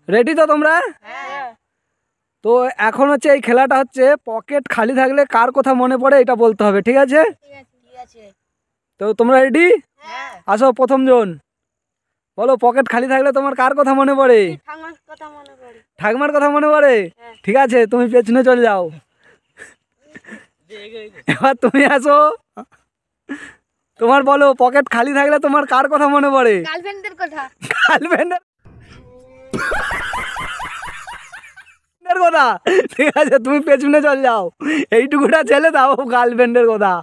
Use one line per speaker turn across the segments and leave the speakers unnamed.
Ready তো তোমরা? তো এখন হচ্ছে এই খেলাটা হচ্ছে পকেট খালি থাকলে কার কথা মনে পড়ে এটা বলতে হবে, ঠিক আছে? তো তোমরা রেডি? আসো, প্রথম জন বলো, পকেট খালি থাকলে তোমার কার কথা মনে পড়ে? ঠাকুমার কথা মনে পড়ে? ঠিক আছে, তুমি পেছনে চলে যাও। এবার তুমি আসো, তোমার বলো, পকেট খালি থাকলে তোমার কার কথা মনে পড়ে?
গার্লফ্রেন্ডের কথা।
গার্লফ্রেন্ডের কথা? ঠিক আছে, তুমি পেছনে চলে যাও। এইটুকুটা ছেলে তাও গার্লফ্রেন্ডের কথা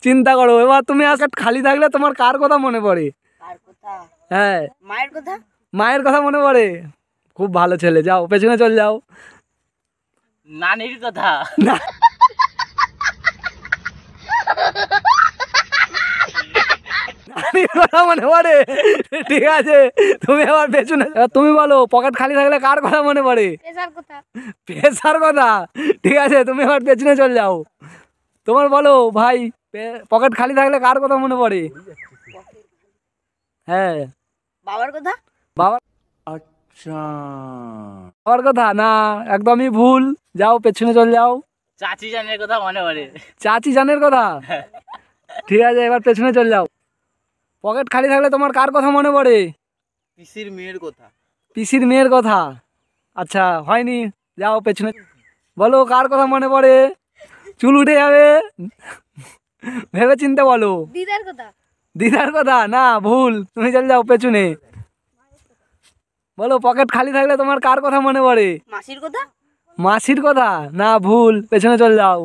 চিন্তা করো। এবার তুমি পকেট খালি থাকলে তোমার কার কথা মনে পড়ে? হ্যাঁ,
মায়ের কথা।
মায়ের কথা মনে পড়ে। খুব ভালো ছেলে, যাও পেছনে চলে যাও।
নানির কথা।
না, নানির কথা মনে পড়ে? ঠিক আছে, তুমি আবার পেছনে। এবার তুমি বলো, পকেট খালি থাকলে কার কথা মনে পড়ে?
পেশার কথা।
পেশার কথা? ঠিক আছে, তুমি আবার পেছনে চলে যাও। তোমার বলো ভাই, পকেট খালি থাকলে কার কথা মনে পড়ে? হ্যাঁ,
বাবার কথা।
বাবা? আচ্ছা, বাবার কথা না, একদমই ভুল। যাও পেছনে চলে যাও।
চাচি জানের কথা মনে পড়ে।
চাচি জানের কথা? ঠিক আছে, এবার পেছনে চলে যাও। পকেট খালি থাকলে তোমার কার কথা মনে পড়ে?
পিসির মেয়ের কথা।
পিসির মেয়ের কথা? আচ্ছা, হয়নি, যাও পেছনে। বলো, কার কথা মনে পড়ে? চুল উঠে যাবে, ভেবে চিন্তে বলো।
দিদার কথা।
দিদার কথা? না, ভুল, তুমি চলে যাও পেছনে। বলো, পকেট খালি থাকলে তোমার কার কথা মনে পড়ে?
মাসির কথা।
মাসির কথা? না, ভুল, পেছনে চলে যাও।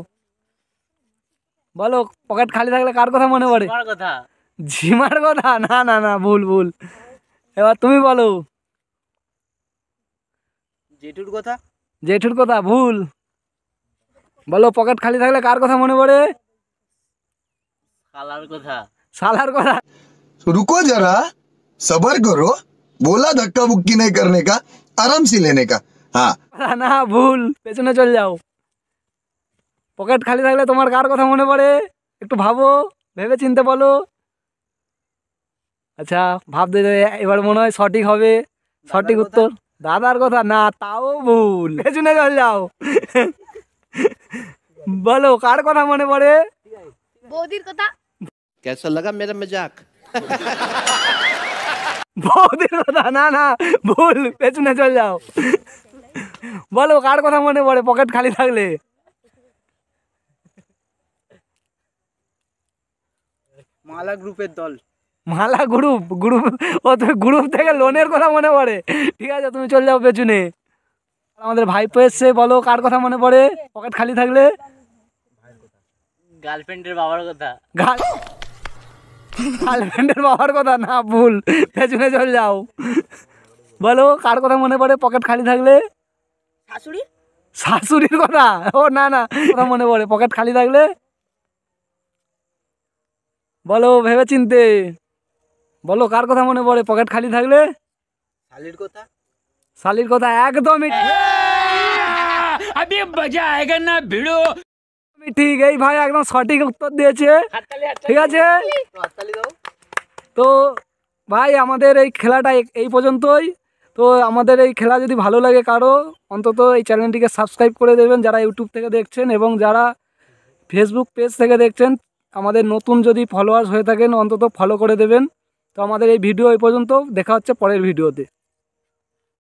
বলো, পকেট খালি থাকলে কার কথা মনে পড়ে?
তোমার কথা।
ঝিমার কথা? না না না, ভুল ভুল। এবার তুমি বলো।
জেঠুর কথা।
জেঠুর কথা? ভুল। বলো, পকেট খালি থাকলে কার কথা মনে পড়ে?
খালার কথা।
শালার কথা?
रुको जरा सबर करो बोला धक्का बुक्की नहीं करने का आराम से लेने का हाँ
না, ভুল, পেছনে চলে যাও। পকেট খালি থাকলে তোমার কার কথা মনে পড়ে? একটু ভাবো, ভেবে চিনতে বলো। আচ্ছা, ভাবতে দে, এবার মনে হয় সঠিক হবে। সঠিক উত্তর দাদার কথা? না, তাও ভুল, পেছনে চলে যাও। বলো, কার কথা মনে পড়ে?
বৌদির কথা।
कैसा लगा मेरा मजाक?
বৌদির কথা? না না, ভুল, পেছনে চলে যাও। বলো, কার কথা মনে পড়ে পকেট খালি থাকলে?
মালা গ্রুপের দল।
মালা গ্রুপ? গ্রুপ? ও, তুমি গ্রুপ থেকে লোনের কথা মনে পড়ে? ঠিক আছে, তুমি চলে যাও পেছনে। আমাদের ভাইপো এসছে, বলো, কার কথা মনে পড়ে পকেট খালি থাকলে?
গার্লফ্রেন্ডের বাবার কথা।
গার্লফ্রেন্ডের বাবার কথা? না, ভুল, পেছনে চলে যাও। বলো, কার কথা মনে পড়ে পকেট খালি থাকলে?
শাশুড়ি।
শাশুড়ির কথা? ও না না, কথা মনে পড়ে পকেট খালি থাকলে? বলো, ভেবে চিনতে বলো, কার কথা মনে পড়ে পকেট খালি থাকলে?
শালির কথা।
শালির কথা? একদমই ঠিক। এই ভাই একদম সঠিক উত্তর দিয়েছে, ঠিক আছে।
হাততালি দাও।
তো ভাই, আমাদের এই খেলাটা এই পর্যন্তই। তো আমাদের এই খেলা যদি ভালো লাগে কারো, অন্তত এই চ্যানেলটিকে সাবস্ক্রাইব করে দেবেন যারা ইউটিউব থেকে দেখছেন, এবং যারা ফেসবুক পেজ থেকে দেখছেন, আমাদের নতুন যদি ফলোয়ার্স হয়ে থাকেন অন্তত ফলো করে দেবেন। তো আমাদের এই ভিডিও এই পর্যন্ত, দেখা হচ্ছে পরের ভিডিওতে।